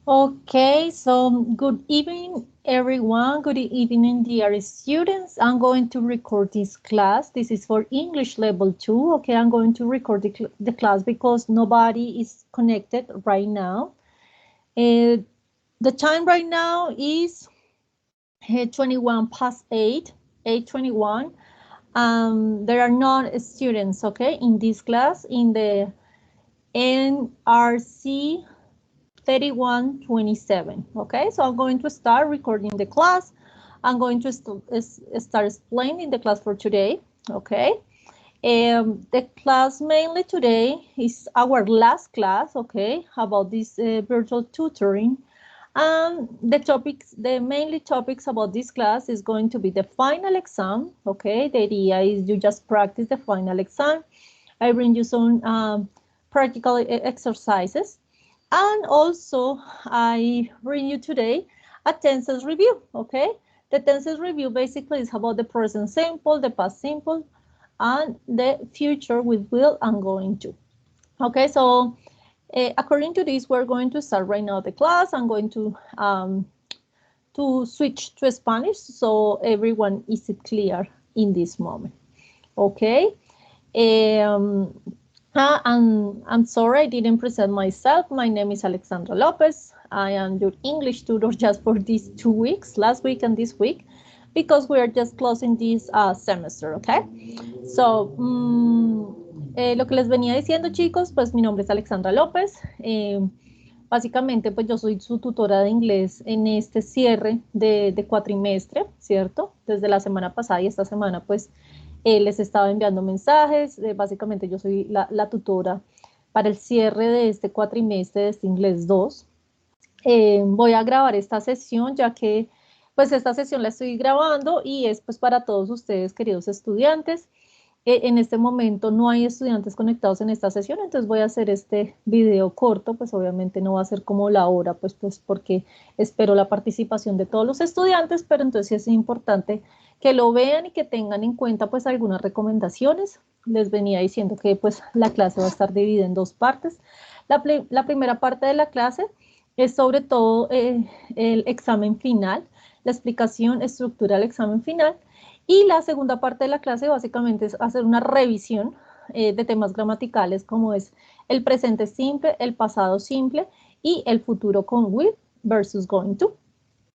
Okay, so good evening, everyone. Good evening, dear students. I'm going to record this class. This is for English level 2. Okay, I'm going to record the class because nobody is connected right now. The time right now is 21 past 8, 8:21. There are non-students, okay, in this class, in the NRC 3127. Okay, so I'm going to start recording the class. I'm going to start explaining the class for today. Okay, the class mainly today is our last class. Okay, about this virtual tutoring. And the mainly topics about this class is going to be the final exam. Okay, the idea is you just practice the final exam. I bring you some practical exercises. And also, I bring you today a tenses review, okay? The tenses review basically is about the present simple, the past simple, and the future with will and going to. Okay, so according to this, we're going to start right now the class. I'm going to switch to Spanish so everyone is clear in this moment. Okay. I'm sorry I didn't present myself. My name is Alexandra Lopez. I am your English tutor just for these 2 weeks, last week and this week, because we are just closing this semester, okay? So, lo que les venía diciendo, chicos, pues mi nombre es Alexandra López. Básicamente, pues yo soy su tutora de inglés en este cierre de cuatrimestre, ¿cierto? Desde la semana pasada y esta semana, pues, les estaba enviando mensajes. Básicamente, yo soy la tutora para el cierre de este cuatrimestre de este inglés 2. Voy a grabar esta sesión, ya que, pues, esta sesión la estoy grabando y es, pues, para todos ustedes, queridos estudiantes. En este momento no hay estudiantes conectados en esta sesión, entonces voy a hacer este video corto, pues obviamente no va a ser como la hora, pues porque espero la participación de todos los estudiantes, pero entonces es importante que lo vean y que tengan en cuenta pues algunas recomendaciones. Les venía diciendo que pues la clase va a estar dividida en dos partes. La primera parte de la clase es sobre todo el examen final, la explicación estructura del examen final. Y la segunda parte de la clase básicamente es hacer una revisión de temas gramaticales como es el presente simple, el pasado simple y el futuro con will versus going to.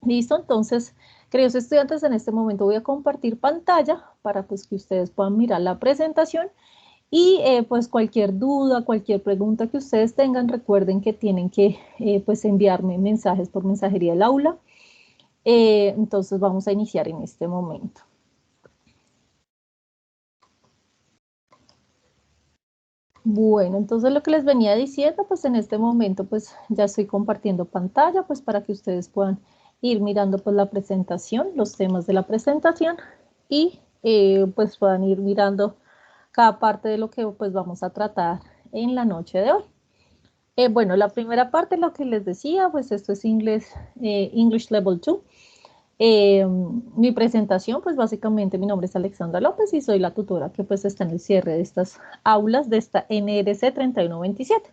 ¿Listo? Entonces, queridos estudiantes, en este momento voy a compartir pantalla para pues que ustedes puedan mirar la presentación y pues cualquier duda, cualquier pregunta que ustedes tengan, recuerden que tienen que pues enviarme mensajes por mensajería del aula. Entonces vamos a iniciar en este momento. Bueno, entonces lo que les venía diciendo, pues en este momento pues ya estoy compartiendo pantalla, pues para que ustedes puedan ir mirando pues la presentación, los temas de la presentación y pues puedan ir mirando cada parte de lo que pues vamos a tratar en la noche de hoy. Bueno, la primera parte, lo que les decía, pues esto es English Level 2. Mi presentación, pues básicamente mi nombre es Alexandra López y soy la tutora que pues está en el cierre de estas aulas de esta NRC 3127.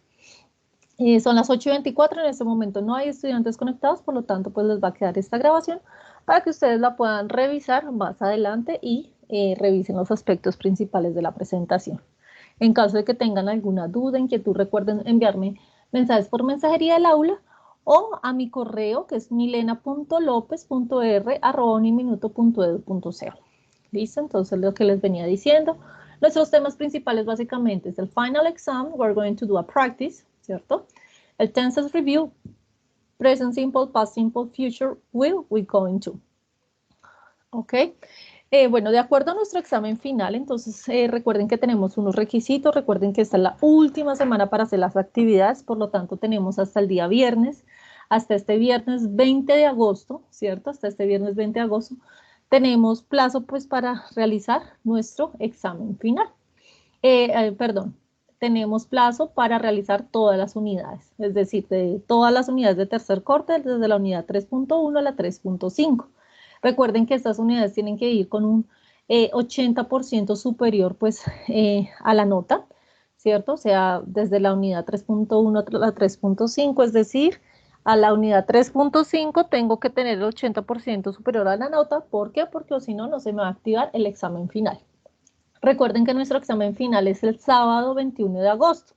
Son las 8:24, en este momento no hay estudiantes conectados, por lo tanto pues les va a quedar esta grabación para que ustedes la puedan revisar más adelante y revisen los aspectos principales de la presentación. En caso de que tengan alguna duda, inquietud, recuerden enviarme mensajes por mensajería del aula o a mi correo que es milena.lopez.r@uniminuto.edu.co. ¿Listo? Entonces lo que les venía diciendo, nuestros temas principales básicamente es el final exam, we're going to do a practice, ¿cierto? El tenses review, present simple, past simple, future, will, we going to. ¿Ok? Bueno, de acuerdo a nuestro examen final, entonces recuerden que tenemos unos requisitos, recuerden que esta es la última semana para hacer las actividades, por lo tanto tenemos hasta el día viernes, hasta este viernes 20 de agosto, ¿cierto? Hasta este viernes 20 de agosto tenemos plazo pues para realizar nuestro examen final. Tenemos plazo para realizar todas las unidades, es decir, de todas las unidades de tercer corte, desde la unidad 3.1 a la 3.5. Recuerden que estas unidades tienen que ir con un 80% superior pues a la nota, ¿cierto? O sea, desde la unidad 3.1 a la 3.5, es decir, A la unidad 3.5 tengo que tener el 80% superior a la nota. ¿Por qué? Porque si no, no se me va a activar el examen final. Recuerden que nuestro examen final es el sábado 21 de agosto.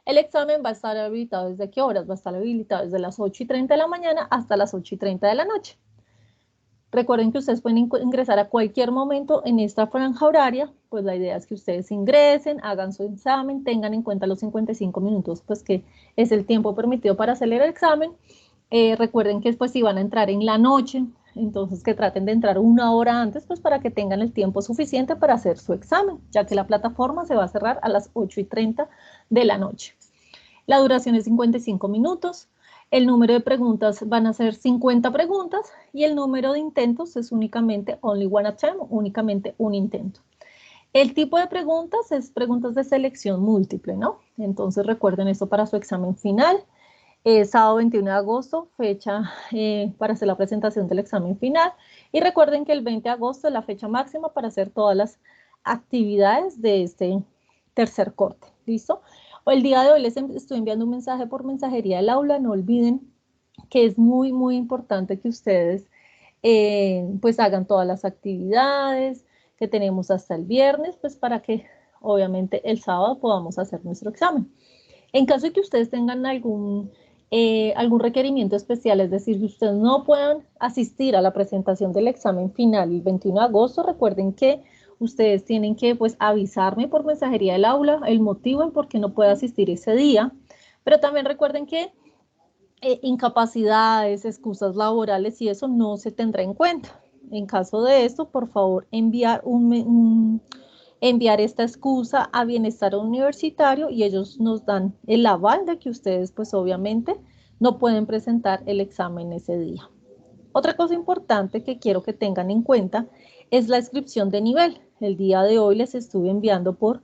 El examen va a estar habilitado ¿desde qué horas? Va a estar habilitado desde las 8:30 de la mañana hasta las 8:30 de la noche. Recuerden que ustedes pueden ingresar a cualquier momento en esta franja horaria, pues la idea es que ustedes ingresen, hagan su examen, tengan en cuenta los 55 minutos, pues que es el tiempo permitido para hacer el examen. Recuerden que pues si van a entrar en la noche, entonces que traten de entrar 1 hora antes, pues para que tengan el tiempo suficiente para hacer su examen, ya que la plataforma se va a cerrar a las 8:30 de la noche. La duración es 55 minutos. El número de preguntas van a ser 50 preguntas y el número de intentos es únicamente only one attempt, únicamente un intento. El tipo de preguntas es preguntas de selección múltiple, ¿no? Entonces recuerden esto para su examen final. Sábado 21 de agosto, fecha para hacer la presentación del examen final. Y recuerden que el 20 de agosto es la fecha máxima para hacer todas las actividades de este tercer corte. ¿Listo? El día de hoy les estoy enviando un mensaje por mensajería del aula. No olviden que es muy, muy importante que ustedes pues hagan todas las actividades que tenemos hasta el viernes, pues para que obviamente el sábado podamos hacer nuestro examen. En caso de que ustedes tengan algún requerimiento especial, es decir, si ustedes no puedan asistir a la presentación del examen final el 21 de agosto, recuerden que ustedes tienen que pues avisarme por mensajería del aula el motivo en por qué no puede asistir ese día, pero también recuerden que incapacidades, excusas laborales y eso no se tendrá en cuenta. En caso de esto, por favor, enviar esta excusa a Bienestar Universitario y ellos nos dan el aval de que ustedes pues obviamente no pueden presentar el examen ese día. Otra cosa importante que quiero que tengan en cuenta es la inscripción de nivel. El día de hoy les estuve enviando por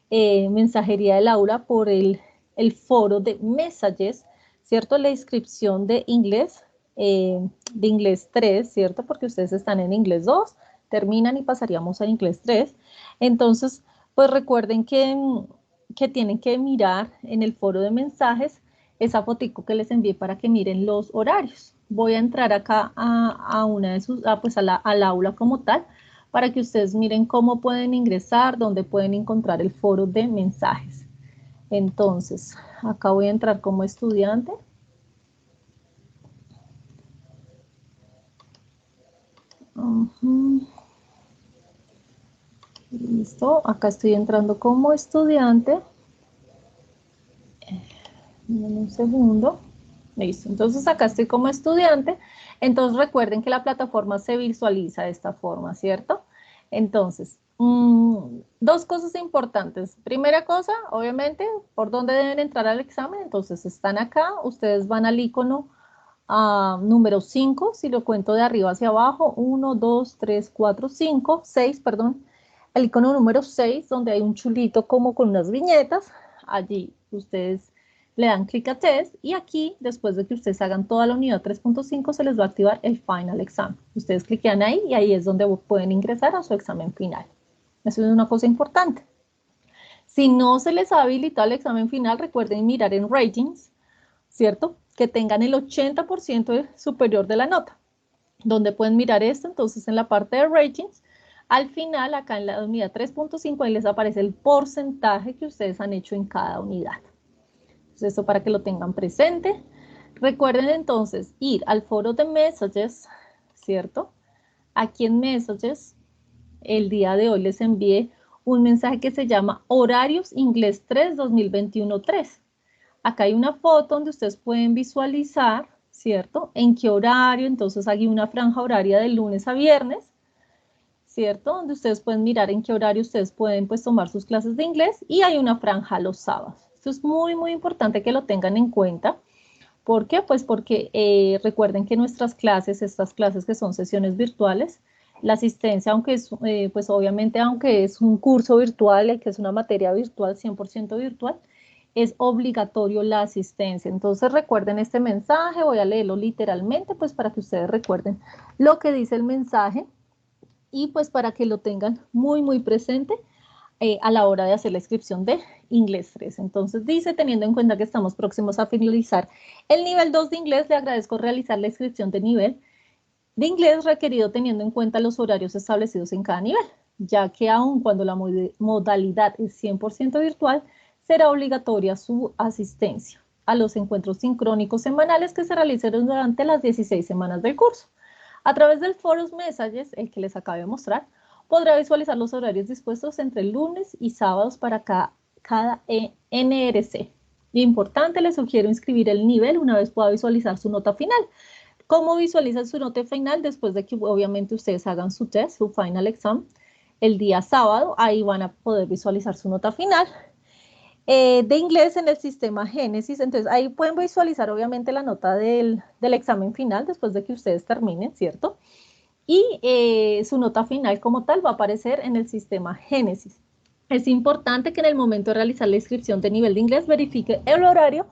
mensajería del aula por el foro de Messages, ¿cierto? La inscripción de inglés 3, ¿cierto? Porque ustedes están en inglés 2, terminan y pasaríamos a inglés 3. Entonces, pues recuerden que tienen que mirar en el foro de mensajes esa fotico que les envié para que miren los horarios. Voy a entrar acá a una de sus, pues al aula como tal, para que ustedes miren cómo pueden ingresar, dónde pueden encontrar el foro de mensajes. Entonces, acá voy a entrar como estudiante. Listo, acá estoy entrando como estudiante. Un segundo. Listo, entonces acá estoy como estudiante. Entonces recuerden que la plataforma se visualiza de esta forma, ¿cierto? Entonces, dos cosas importantes. Primera cosa, obviamente, por dónde deben entrar al examen. Entonces están acá, ustedes van al icono número 5, si lo cuento de arriba hacia abajo, 1, 2, 3, 4, 5, 6, perdón. El icono número 6, donde hay un chulito como con unas viñetas. Allí ustedes le dan clic a test y aquí, después de que ustedes hagan toda la unidad 3.5, se les va a activar el final exam. Ustedes cliquean ahí y ahí es donde pueden ingresar a su examen final. Eso es una cosa importante. Si no se les ha habilitado el examen final, recuerden mirar en ratings, ¿cierto? Que tengan el 80% superior de la nota. ¿Dónde pueden mirar esto? Entonces, en la parte de ratings, al final, acá en la unidad 3.5, ahí les aparece el porcentaje que ustedes han hecho en cada unidad. Esto para que lo tengan presente. Recuerden entonces ir al foro de Messages, ¿cierto? Aquí en Messages, el día de hoy les envié un mensaje que se llama Horarios Inglés 3 2021-3. Acá hay una foto donde ustedes pueden visualizar, ¿cierto? En qué horario, entonces hay una franja horaria de lunes a viernes, ¿cierto? Donde ustedes pueden mirar en qué horario ustedes pueden pues tomar sus clases de inglés y hay una franja los sábados. Esto es muy, muy importante que lo tengan en cuenta. ¿Por qué? Pues porque recuerden que nuestras clases, estas clases que son sesiones virtuales, la asistencia, aunque es, pues obviamente, aunque es un curso virtual, que es una materia virtual, 100% virtual, es obligatorio la asistencia. Entonces recuerden este mensaje, voy a leerlo literalmente, pues para que ustedes recuerden lo que dice el mensaje y pues para que lo tengan muy, muy presente a la hora de hacer la inscripción de Inglés 3. Entonces dice, teniendo en cuenta que estamos próximos a finalizar el nivel 2 de inglés, le agradezco realizar la inscripción de nivel de inglés requerido teniendo en cuenta los horarios establecidos en cada nivel, ya que aun cuando la modalidad es 100% virtual, será obligatoria su asistencia a los encuentros sincrónicos semanales que se realizarán durante las 16 semanas del curso. A través del Forus Messages, el que les acabo de mostrar, podrá visualizar los horarios dispuestos entre lunes y sábados para cada NRC. Importante, les sugiero inscribir el nivel una vez pueda visualizar su nota final. ¿Cómo visualizan su nota final? Después de que obviamente ustedes hagan su test, su final exam, el día sábado, ahí van a poder visualizar su nota final. De inglés en el sistema Génesis, entonces ahí pueden visualizar obviamente la nota del examen final después de que ustedes terminen, ¿cierto? Y su nota final como tal va a aparecer en el sistema Génesis. Es importante que en el momento de realizar la inscripción de nivel de inglés verifique el horario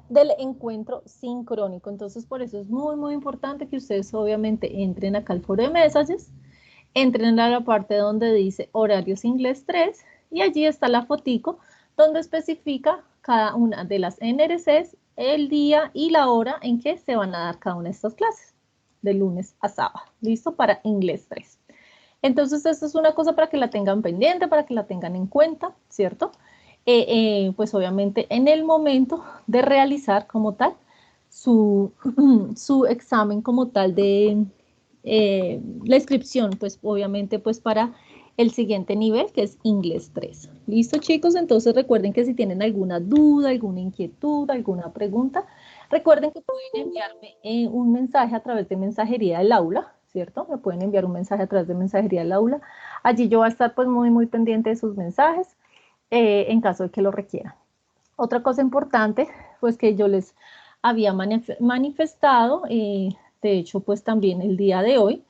del encuentro sincrónico. Entonces, por eso es muy, muy importante que ustedes obviamente entren acá al foro de mensajes, entren a la parte donde dice horarios inglés 3 y allí está la fotico donde especifica cada una de las NRCs, el día y la hora en que se van a dar cada una de estas clases, de lunes a sábado. ¿Listo? Para inglés 3. Entonces, esto es una cosa para que la tengan pendiente, para que la tengan en cuenta, ¿cierto? Pues obviamente en el momento de realizar como tal su examen como tal de la inscripción, pues obviamente pues para el siguiente nivel que es inglés 3. ¿Listo, chicos? Entonces recuerden que si tienen alguna duda, alguna inquietud, alguna pregunta, recuerden que pueden enviarme un mensaje a través de mensajería del aula, ¿cierto? Me pueden enviar un mensaje a través de mensajería del aula. Allí yo voy a estar pues muy, muy pendiente de sus mensajes en caso de que lo requieran. Otra cosa importante, pues que yo les había manifestado, de hecho, pues también el día de hoy,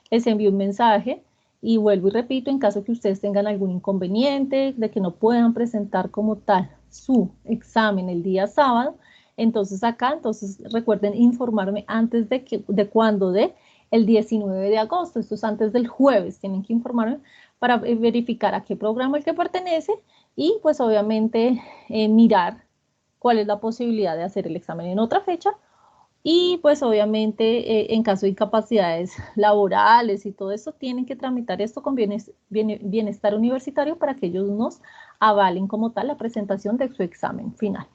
les envío un mensaje y vuelvo y repito, en caso que ustedes tengan algún inconveniente, de que no puedan presentar como tal su examen el día sábado, entonces acá, recuerden informarme antes de cuándo, de el 19 de agosto, esto es antes del jueves, tienen que informarme para verificar a qué programa el que pertenece y pues obviamente mirar cuál es la posibilidad de hacer el examen en otra fecha y pues obviamente en caso de incapacidades laborales y todo eso, tienen que tramitar esto con bienestar universitario para que ellos nos avalen como tal la presentación de su examen final.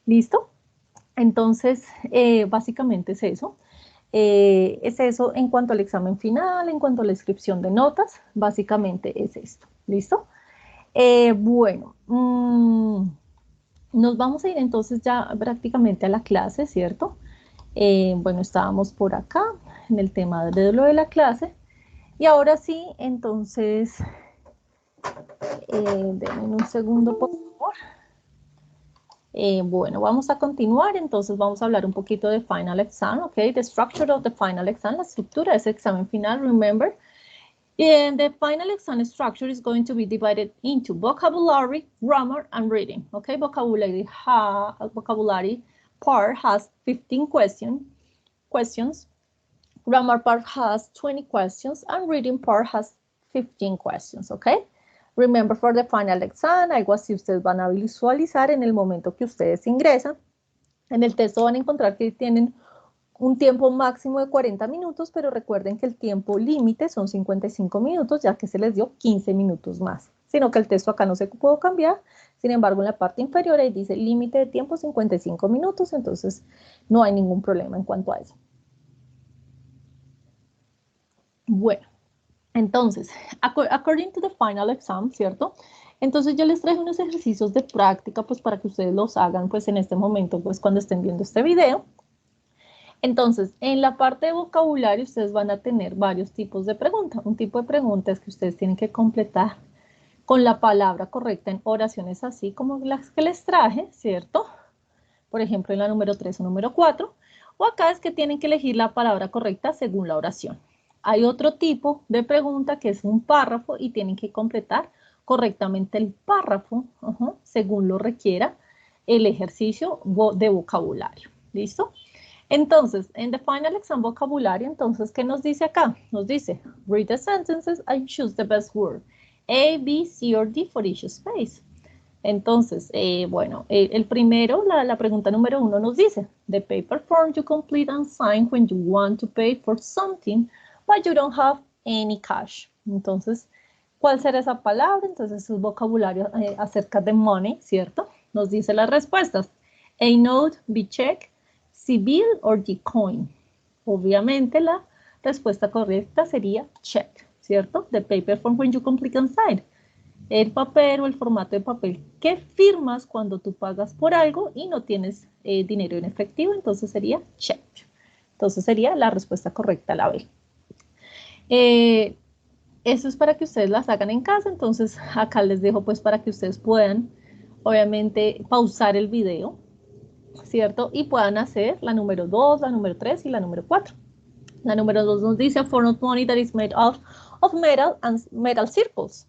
¿Listo? Entonces, básicamente es eso. Es eso en cuanto al examen final, en cuanto a la inscripción de notas, básicamente es esto. ¿Listo? Bueno, nos vamos a ir entonces ya prácticamente a la clase, ¿cierto? Bueno, estábamos por acá en el tema de lo de la clase. Y ahora sí, entonces, denme un segundo, por favor. Bueno, vamos a continuar, entonces vamos a hablar un poquito de final exam, ¿ok? The structure of the final exam, la estructura de ese examen final, remember. And the final exam structure is going to be divided into vocabulary, grammar, and reading. Okay, vocabulary part has 15 questions. Grammar part has 20 questions, and reading part has 15 questions. Okay. Remember for the final exam, algo así ustedes van a visualizar en el momento que ustedes ingresan. En el texto van a encontrar que tienen un tiempo máximo de 40 minutos, pero recuerden que el tiempo límite son 55 minutos, ya que se les dio 15 minutos más. Sino que el texto acá no se pudo cambiar, sin embargo en la parte inferior ahí dice límite de tiempo 55 minutos, entonces no hay ningún problema en cuanto a eso. Bueno, entonces, according to the final exam, ¿cierto? Entonces yo les traje unos ejercicios de práctica, pues para que ustedes los hagan, pues en este momento, pues cuando estén viendo este video. Entonces, en la parte de vocabulario, ustedes van a tener varios tipos de preguntas. Un tipo de pregunta es que ustedes tienen que completar con la palabra correcta en oraciones así como las que les traje, ¿cierto? Por ejemplo, en la número 3 o número 4. O acá es que tienen que elegir la palabra correcta según la oración. Hay otro tipo de pregunta que es un párrafo y tienen que completar correctamente el párrafo según lo requiera el ejercicio de vocabulario. ¿Listo? Entonces, en the final exam vocabulario, entonces, ¿qué nos dice acá? Nos dice, read the sentences and choose the best word. A, B, C or D for each space. Entonces, bueno, el primero, la pregunta número 1 nos dice, the paper form you complete and sign when you want to pay for something, but you don't have any cash. Entonces, ¿cuál será esa palabra? Entonces, es vocabulario acerca de money, ¿cierto? Nos dice las respuestas. A note, B check, C bill or D coin. Obviamente, la respuesta correcta sería check, ¿cierto? The paper form when you complete and sign. El papel o el formato de papel que firmas cuando tú pagas por algo y no tienes dinero en efectivo, entonces sería check. Entonces sería la respuesta correcta, la B. Eso es para que ustedes las hagan en casa, entonces acá les dejo pues para que ustedes puedan, obviamente, pausar el video, ¿cierto? Y puedan hacer la número 2, la número 3 y la número 4. La número 2 nos dice, form of money that is made of metal and metal circles.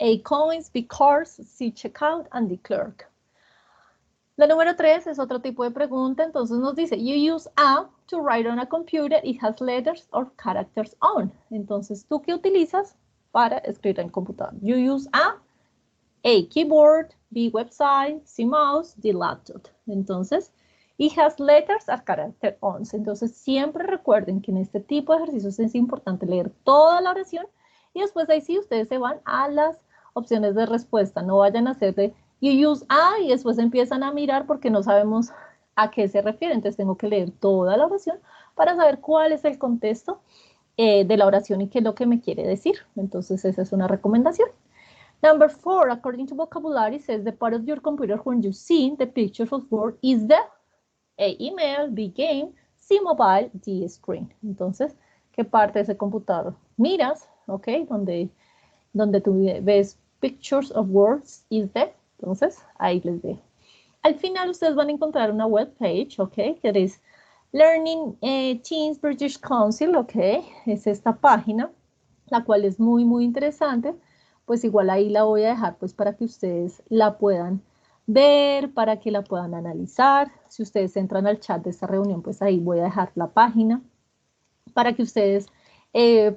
A coins, B cards, C checkout, and D clerk. La número 3 es otro tipo de pregunta, entonces nos dice, you use a to write on a computer, it has letters or characters on. Entonces, ¿tú qué utilizas para escribir en el computador? You use a keyboard, B website, C mouse, D laptop. Entonces, it has letters or characters on. Entonces, siempre recuerden que en este tipo de ejercicios es importante leer toda la oración y después ahí sí ustedes se van a las opciones de respuesta. No vayan a hacer de you use a y después empiezan a mirar porque no sabemos a qué se refiere. Entonces tengo que leer toda la oración para saber cuál es el contexto de la oración y qué es lo que me quiere decir. Entonces esa es una recomendación. Number 4, according to vocabulary, says the part of your computer when you see the pictures of Word is the A, email, B, game, C, mobile, D, screen. Entonces, ¿qué parte de ese computador miras? ¿Ok? Donde tú ves pictures of words is the. Entonces, ahí les dejo. Al final ustedes van a encontrar una web page, ¿ok? Que es Learning Teens British Council, ¿ok? Es esta página, la cual es muy, muy interesante. Pues igual ahí la voy a dejar pues para que ustedes la puedan ver, para que la puedan analizar. Si ustedes entran al chat de esta reunión, pues ahí voy a dejar la página para que ustedes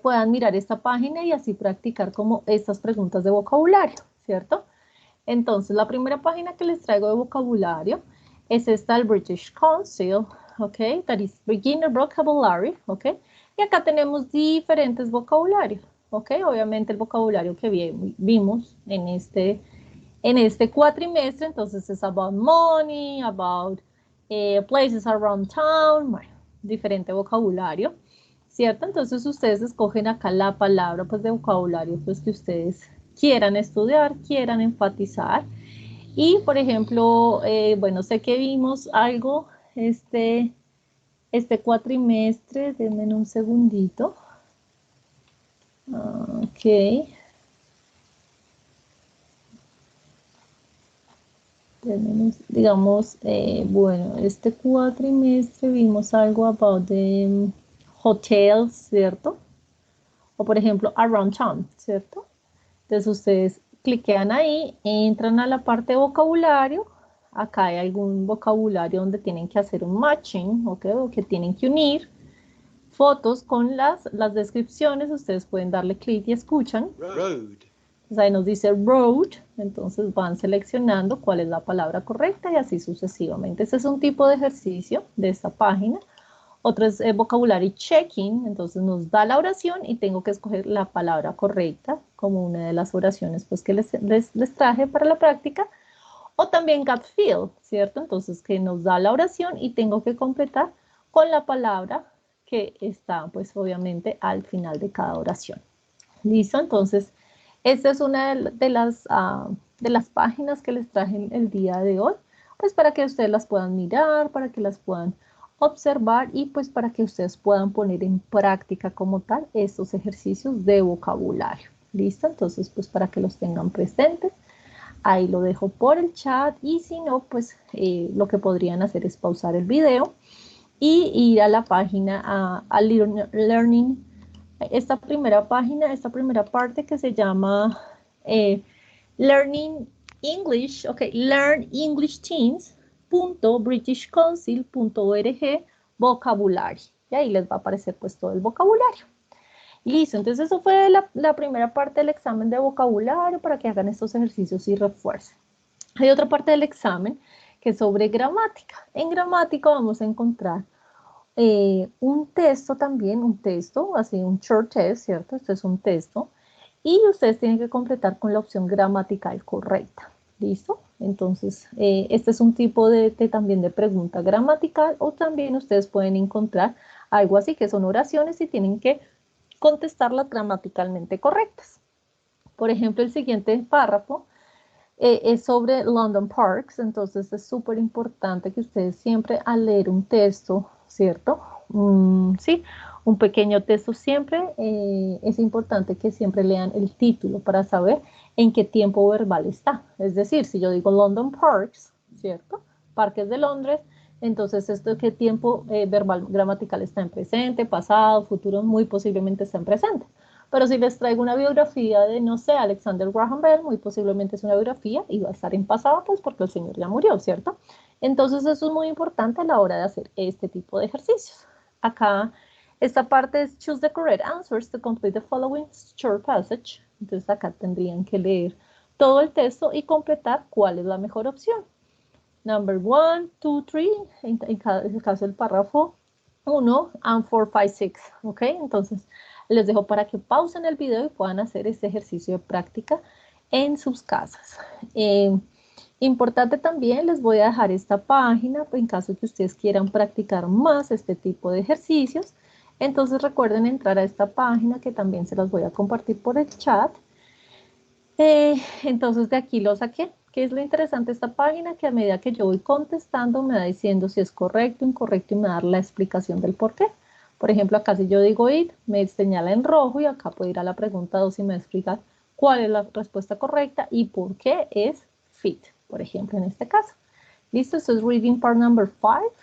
puedan mirar esta página y así practicar como estas preguntas de vocabulario, ¿cierto? Entonces, la primera página que les traigo de vocabulario es esta, el British Council, ¿ok? That is Beginner Vocabulary, ¿ok? Y acá tenemos diferentes vocabularios, ¿ok? Obviamente el vocabulario que vimos en este cuatrimestre, entonces es about money, about places around town, bueno, diferente vocabulario, ¿cierto? Entonces ustedes escogen acá la palabra pues de vocabulario pues que ustedes quieran estudiar, quieran enfatizar. Y, por ejemplo, bueno, sé que vimos algo este cuatrimestre, denme un segundito. Ok. Digamos, bueno, este cuatrimestre vimos algo about the hotels, ¿cierto? O, por ejemplo, around town, ¿cierto? Entonces ustedes cliquean ahí, entran a la parte de vocabulario, acá hay algún vocabulario donde tienen que hacer un matching, ¿ok? O que tienen que unir fotos con las descripciones, ustedes pueden darle clic y escuchan. Road. Entonces ahí nos dice road, entonces van seleccionando cuál es la palabra correcta y así sucesivamente. Este es un tipo de ejercicio de esta página. Otro es vocabulary checking, entonces nos da la oración y tengo que escoger la palabra correcta como una de las oraciones pues, que les traje para la práctica. O también gut feel, ¿cierto? Entonces que nos da la oración y tengo que completar con la palabra que está pues obviamente al final de cada oración. ¿Listo? Entonces, esta es una de las páginas que les traje el día de hoy, pues para que ustedes las puedan mirar, para que las puedan observar y pues para que ustedes puedan poner en práctica como tal estos ejercicios de vocabulario. ¿Listo? Entonces, pues para que los tengan presentes. Ahí lo dejo por el chat y si no, pues lo que podrían hacer es pausar el video y ir a la página a Learning. Esta primera página, esta primera parte que se llama Learning English, ok, learnenglishteens.britishcouncil.org vocabulario. Y ahí les va a aparecer pues todo el vocabulario. Listo, entonces eso fue la primera parte del examen de vocabulario para que hagan estos ejercicios y refuercen. Hay otra parte del examen que es sobre gramática. En gramática vamos a encontrar un texto también, un texto, así un short test, ¿cierto? Este es un texto. Y ustedes tienen que completar con la opción gramatical correcta. ¿Listo? Entonces, este es un tipo también de pregunta gramatical o también ustedes pueden encontrar algo así que son oraciones y tienen que contestarlas gramaticalmente correctas. Por ejemplo, el siguiente párrafo es sobre London Parks, entonces es súper importante que ustedes siempre al leer un texto, ¿cierto? Sí, un pequeño texto siempre, es importante que siempre lean el título para saber en qué tiempo verbal está. Es decir, si yo digo London Parks, ¿cierto? Parques de Londres, entonces esto qué tiempo verbal gramatical está en presente, pasado, futuro, muy posiblemente está en presente. Pero si les traigo una biografía de, no sé, Alexander Graham Bell, muy posiblemente es una biografía y va a estar en pasado, pues porque el señor ya murió, ¿cierto? Entonces eso es muy importante a la hora de hacer este tipo de ejercicios. Acá, esta parte es choose the correct answers to complete the following short passage. Entonces acá tendrían que leer todo el texto y completar cuál es la mejor opción. Number 1, 2, 3, en el caso del párrafo 1, and 4, 5, 6, ¿ok? Entonces, les dejo para que pausen el video y puedan hacer este ejercicio de práctica en sus casas. Importante también, les voy a dejar esta página en caso que ustedes quieran practicar más este tipo de ejercicios. Entonces, recuerden entrar a esta página que también se las voy a compartir por el chat. Entonces de aquí lo saqué. ¿Qué es lo interesante de esta página? Que a medida que yo voy contestando me va diciendo si es correcto o incorrecto y me da la explicación del por qué. Por ejemplo, acá si yo digo it, me señala en rojo y acá puedo ir a la pregunta 2 y me va a explicar cuál es la respuesta correcta y por qué es fit, por ejemplo, en este caso. ¿Listo? Esto es reading part number 5.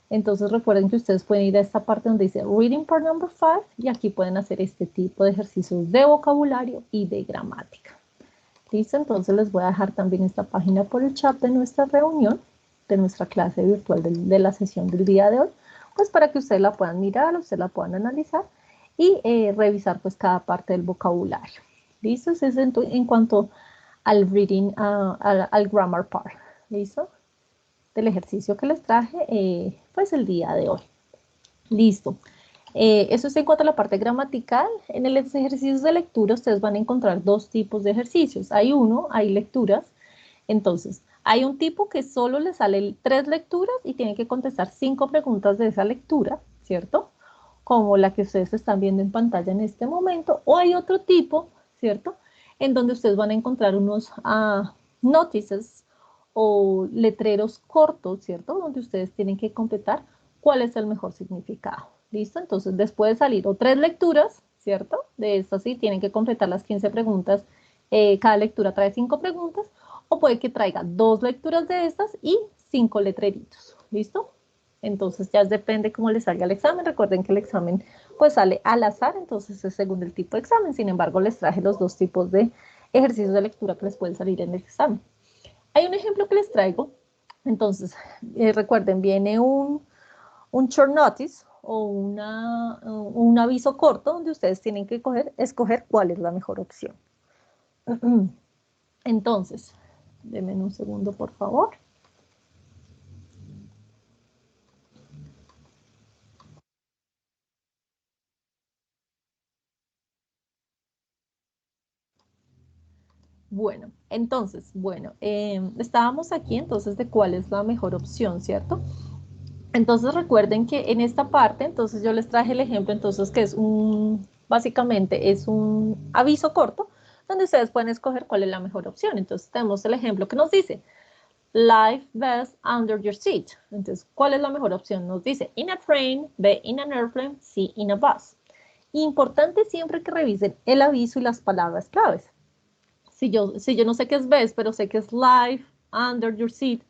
Entonces recuerden que ustedes pueden ir a esta parte donde dice reading part number 5 y aquí pueden hacer este tipo de ejercicios de vocabulario y de gramática. ¿Listo? Entonces les voy a dejar también esta página por el chat de nuestra reunión, de nuestra clase virtual de la sesión del día de hoy, pues para que ustedes la puedan mirar, ustedes la puedan analizar y revisar pues cada parte del vocabulario. ¿Listo? Eso es en cuanto al reading, al grammar part. ¿Listo? Del ejercicio que les traje pues el día de hoy. Listo. Eso es en cuanto a la parte gramatical. En los ejercicios de lectura ustedes van a encontrar dos tipos de ejercicios. Hay lecturas. Entonces, hay un tipo que solo le sale 3 lecturas y tienen que contestar 5 preguntas de esa lectura, ¿cierto? Como la que ustedes están viendo en pantalla en este momento. O hay otro tipo, ¿cierto? En donde ustedes van a encontrar unos notices o letreros cortos, ¿cierto? Donde ustedes tienen que completar cuál es el mejor significado. ¿Listo? Entonces, después de salir o 3 lecturas, ¿cierto? De estas sí, tienen que completar las 15 preguntas. Cada lectura trae 5 preguntas. O puede que traiga 2 lecturas de estas y 5 letreritos. ¿Listo? Entonces, ya depende cómo les salga el examen. Recuerden que el examen pues sale al azar, entonces es según el tipo de examen. Sin embargo, les traje los 2 tipos de ejercicios de lectura que les pueden salir en el examen. Hay un ejemplo que les traigo. Entonces, recuerden, viene un short notice o un aviso corto donde ustedes tienen que escoger cuál es la mejor opción. Entonces, denme un segundo, por favor. Bueno, entonces, estábamos aquí entonces de cuál es la mejor opción, ¿cierto? Entonces recuerden que en esta parte, entonces yo les traje el ejemplo, entonces que es básicamente es un aviso corto, donde ustedes pueden escoger cuál es la mejor opción. Entonces tenemos el ejemplo que nos dice, life vest under your seat. Entonces, ¿cuál es la mejor opción? Nos dice, in a train, B, in an airplane, C, in a bus. Importante siempre que revisen el aviso y las palabras claves. Si yo no sé qué es best, pero sé que es life under your seat.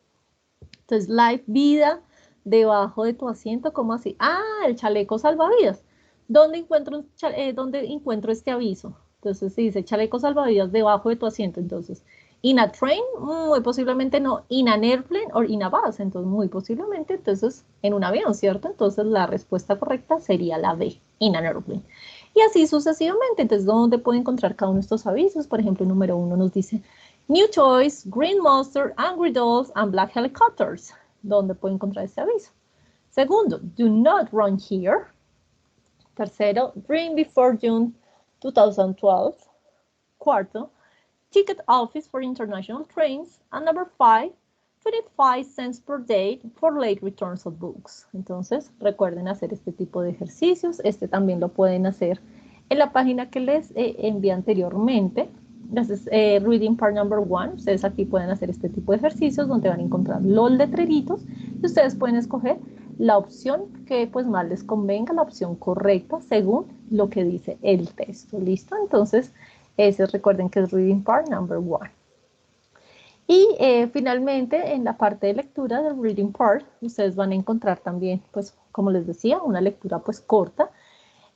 Entonces, life, vida, debajo de tu asiento, ¿cómo así? Ah, el chaleco salvavidas. ¿Dónde encuentro este aviso? Entonces, si dice chaleco salvavidas debajo de tu asiento, entonces, in a train, muy posiblemente no, in an airplane o in a bus, entonces, muy posiblemente, entonces, en un avión, ¿cierto? Entonces, la respuesta correcta sería la B, in an airplane. Y así sucesivamente. Entonces, ¿dónde puede encontrar cada uno de estos avisos? Por ejemplo, el número 1 nos dice New Toys, Green Monster, Angry Dolls, and Black Helicopters. ¿Dónde puede encontrar este aviso? Segundo, do not run here. Tercero, Dream before June 2012. Cuarto, ticket office for international trains. And number 5, 25 cents per day for late returns of books. Entonces, recuerden hacer este tipo de ejercicios. Este también lo pueden hacer en la página que les envié anteriormente. Entonces, Reading Part Number 1. Ustedes aquí pueden hacer este tipo de ejercicios donde van a encontrar los letreritos y ustedes pueden escoger la opción que pues más les convenga, la opción correcta según lo que dice el texto. ¿Listo? Entonces, ese recuerden que es Reading Part Number 1. Y finalmente, en la parte de lectura del Reading Part, ustedes van a encontrar también, pues, como les decía, una lectura pues corta.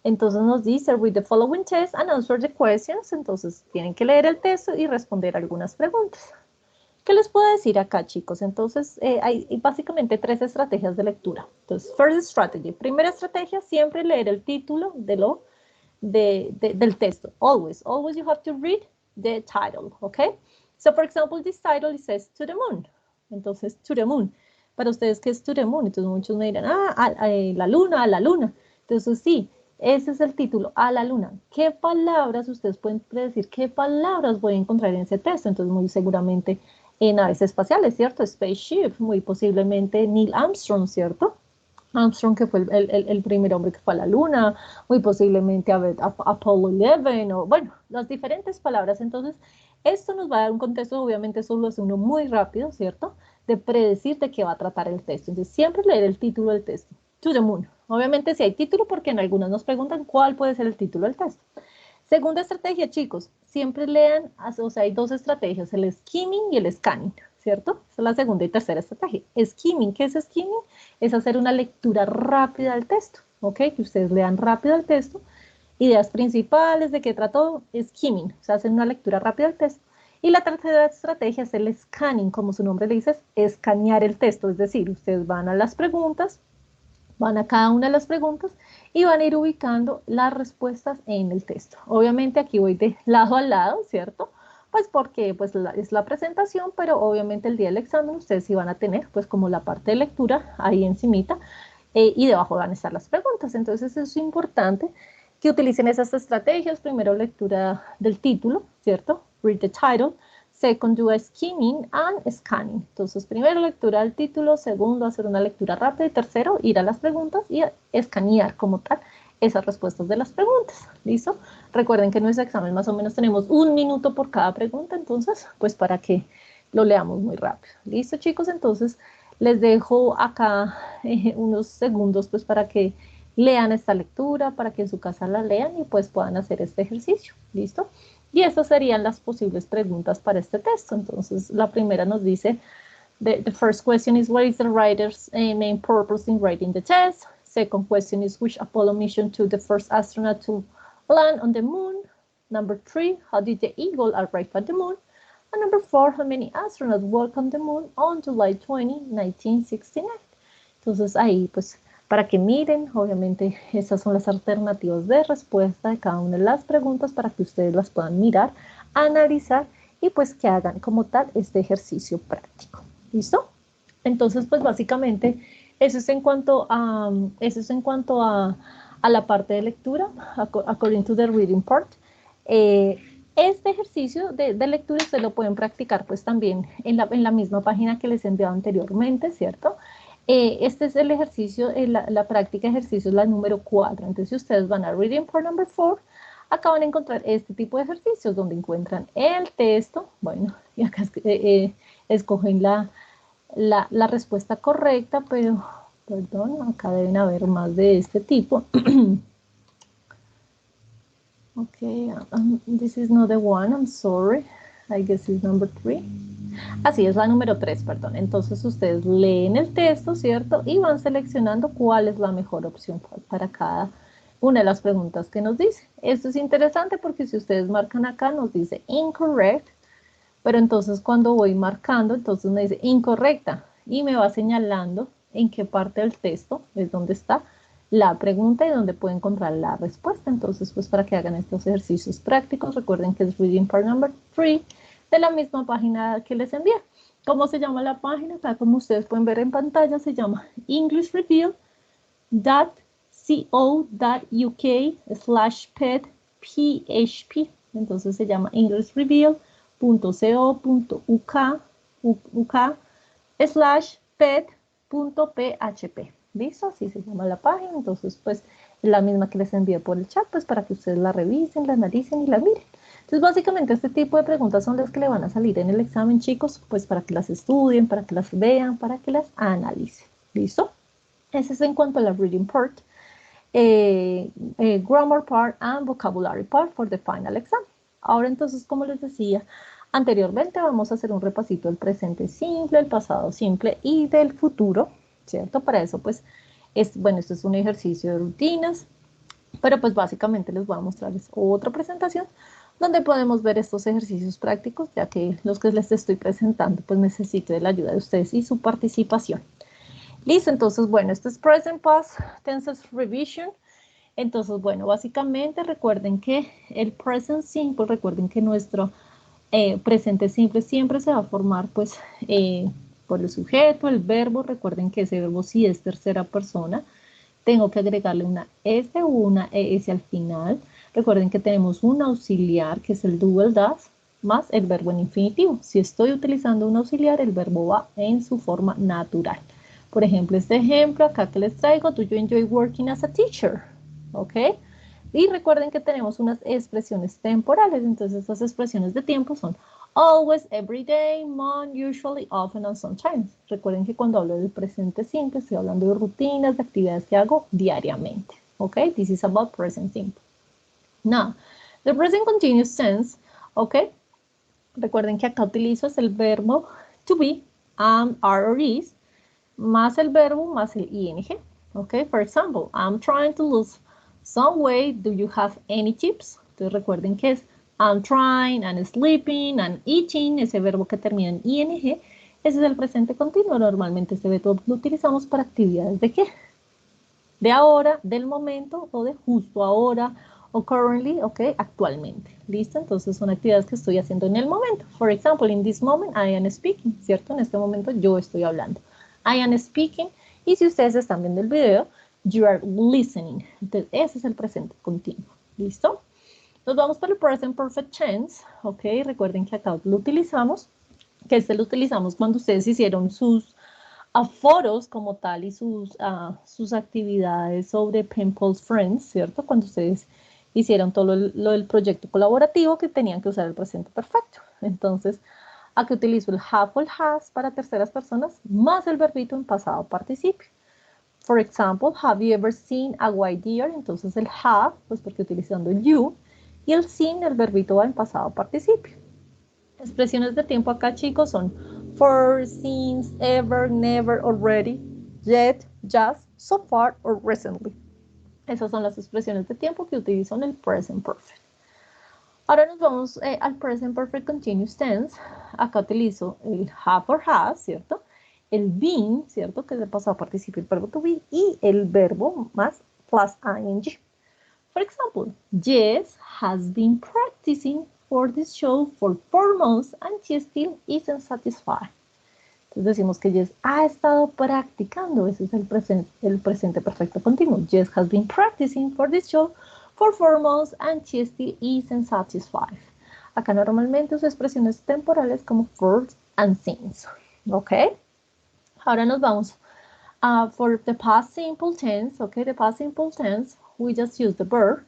Entonces nos dice, read the following test and answer the questions. Entonces tienen que leer el texto y responder algunas preguntas. ¿Qué les puedo decir acá, chicos? Entonces, hay básicamente 3 estrategias de lectura. Entonces, first strategy. Primera estrategia, siempre leer el título del texto. Always you have to read the title, okay? So, for example, this title it says to the moon. Entonces, to the moon. Para ustedes, ¿qué es to the moon? Entonces, muchos me dirán, la luna, a la luna. Entonces, sí, ese es el título, a la luna. ¿Qué palabras ustedes pueden predecir? ¿Qué palabras voy a encontrar en ese texto? Entonces, muy seguramente en naves espaciales, ¿cierto? Spaceship, muy posiblemente Neil Armstrong, ¿cierto? Armstrong, que fue el primer hombre que fue a la luna, muy posiblemente Apollo 11, o bueno, las diferentes palabras. Entonces, esto nos va a dar un contexto, obviamente solo es uno muy rápido, ¿cierto? De predecir de qué va a tratar el texto. Entonces, siempre leer el título del texto. To the moon. Obviamente si hay título, porque en algunas nos preguntan cuál puede ser el título del texto. Segunda estrategia, chicos, siempre lean, o sea, hay 2 estrategias, el skimming y el scanning, ¿cierto? Esa es la segunda y tercera estrategia. Skimming, ¿qué es skimming? Es hacer una lectura rápida del texto, ¿ok? Que ustedes lean rápido el texto, ideas principales, de qué trató, skimming, o sea, hacen una lectura rápida del texto. Y la tercera estrategia es el scanning, como su nombre le dice, es escanear el texto, es decir, ustedes van a las preguntas, van a cada una de las preguntas y van a ir ubicando las respuestas en el texto. Obviamente aquí voy de lado a lado, ¿cierto? Pues porque pues, es la presentación, pero obviamente el día del examen ustedes sí van a tener pues como la parte de lectura ahí encimita y debajo van a estar las preguntas. Entonces es importante que utilicen esas estrategias. Primero lectura del título, ¿cierto? Read the title. Second, do a skimming and scanning. Entonces, primero lectura del título, segundo, hacer una lectura rápida y tercero, ir a las preguntas y escanear como tal esas respuestas de las preguntas. ¿Listo? Recuerden que en nuestro examen más o menos tenemos 1 minuto por cada pregunta, entonces, pues para que lo leamos muy rápido. ¿Listo, chicos? Entonces, les dejo acá unos segundos pues para que lean esta lectura, para que en su casa la lean y pues puedan hacer este ejercicio. ¿Listo? Y estas serían las posibles preguntas para este texto. Entonces, la primera nos dice, the first question is, what is the writer's main purpose in writing the test? Second question is, which Apollo mission took the first astronaut to land on the moon? Number 3, how did the Eagle arrive at the moon? And number 4, how many astronauts walked on the moon on July 20, 1969? Entonces, ahí, pues, para que miren, obviamente esas son las alternativas de respuesta de cada una de las preguntas para que ustedes las puedan mirar, analizar y pues que hagan como tal este ejercicio práctico. ¿Listo? Entonces, pues básicamente eso es en cuanto a, a la parte de lectura, according to the reading part. Este ejercicio de lectura ustedes lo pueden practicar pues también en la misma página que les he enviado anteriormente, ¿cierto? Este es el ejercicio, la práctica de ejercicio es la número 4. Entonces, si ustedes van a Reading Part Number 4, acá van a encontrar este tipo de ejercicios donde encuentran el texto. Bueno, y acá escogen la respuesta correcta, pero, perdón, acá deben haber más de este tipo. Okay, this is not the one, I'm sorry. I guess it's number 3. Así es, la número 3, perdón. Entonces ustedes leen el texto, ¿cierto? Y van seleccionando cuál es la mejor opción para cada una de las preguntas que nos dice. Esto es interesante porque si ustedes marcan acá nos dice incorrect, pero entonces cuando voy marcando, entonces me dice incorrecta y me va señalando en qué parte del texto es donde está la pregunta y donde puede encontrar la respuesta. Entonces, pues para que hagan estos ejercicios prácticos, recuerden que es Reading Part Number 3 de la misma página que les envié. ¿Cómo se llama la página? Acá, como ustedes pueden ver en pantalla, se llama englishreveal.co.uk/pet-php. Entonces se llama englishreveal.co.uk/pet.php. ¿Listo? Así se llama la página. Entonces, pues, es la misma que les envié por el chat, pues, para que ustedes la revisen, la analicen y la miren. Entonces, básicamente, este tipo de preguntas son las que le van a salir en el examen, chicos, pues, para que las estudien, para que las vean, para que las analicen. ¿Listo? Ese es en cuanto a la reading part, grammar part, and vocabulary part for the final exam. Ahora, entonces, como les decía anteriormente, vamos a hacer un repasito del presente simple, el pasado simple y del futuro, ¿cierto? Para eso, pues, bueno, esto es un ejercicio de rutinas, pero pues básicamente les voy a mostrarles otra presentación donde podemos ver estos ejercicios prácticos, ya que los que les estoy presentando, pues necesito de la ayuda de ustedes y su participación. Listo, entonces, bueno, esto es Present Past Tenses Revision. Entonces, bueno, básicamente recuerden que el Present Simple, recuerden que nuestro presente simple siempre se va a formar, pues, por el sujeto, el verbo. Recuerden que ese verbo sí es tercera persona. Tengo que agregarle una S o una ES al final. Recuerden que tenemos un auxiliar, que es el double does, más el verbo en infinitivo. Si estoy utilizando un auxiliar, el verbo va en su forma natural. Por ejemplo, este ejemplo acá que les traigo, do you enjoy working as a teacher? ¿Ok? Y recuerden que tenemos unas expresiones temporales, entonces estas expresiones de tiempo son always, every day, month, usually, often, and sometimes. Recuerden que cuando hablo del presente simple, estoy hablando de rutinas, de actividades que hago diariamente. ¿Ok? This is about present simple. Now, the present continuous tense, ¿ok? Recuerden que acá utilizo es el verbo to be, am, are, or is, más el verbo, más el ing. Ok, for example, I'm trying to lose some weight. Do you have any tips? Entonces recuerden que es I'm trying, and sleeping, and eating, ese verbo que termina en ing. Ese es el presente continuo. Normalmente este verbo lo utilizamos para actividades de ¿qué? De ahora, del momento, o de justo ahora, o currently, ok, actualmente. ¿Listo? Entonces son actividades que estoy haciendo en el momento. For example, in this moment I am speaking, ¿cierto? En este momento yo estoy hablando. I am speaking. Y si ustedes están viendo el video, you are listening. Entonces, ese es el presente continuo. ¿Listo? Nos vamos para el present perfect tense. Ok, recuerden que acá lo utilizamos, que este lo utilizamos cuando ustedes hicieron sus foros como tal y sus actividades sobre Pen Pals Friends, ¿cierto? Cuando ustedes hicieron todo lo del proyecto colaborativo que tenían que usar el presente perfecto. Entonces, aquí utilizo el have o el has para terceras personas, más el verbito en pasado participio. For example, have you ever seen a white deer? Entonces el have, pues porque utilizando el you, y el seen, el verbito va en pasado participio. Expresiones de tiempo acá, chicos, son for, since, ever, never, already, yet, just, so far, or recently. Esas son las expresiones de tiempo que utilizo en el present perfect. Ahora nos vamos al present perfect continuous tense. Acá utilizo el have or has, ¿cierto? El been, ¿cierto? Que es el pasado participio, el verbo to be, y el verbo más plus ing. For example, Jess has been practicing for this show for 4 months and she still isn't satisfied. Entonces decimos que Jess ha estado practicando. Ese es el presente perfecto continuo. Jess has been practicing for this show for 4 months and she still isn't satisfied. Acá normalmente uso expresiones temporales como for and since. ¿Ok? Ahora nos vamos for the past simple tense. ¿Ok? The past simple tense, we just use the verb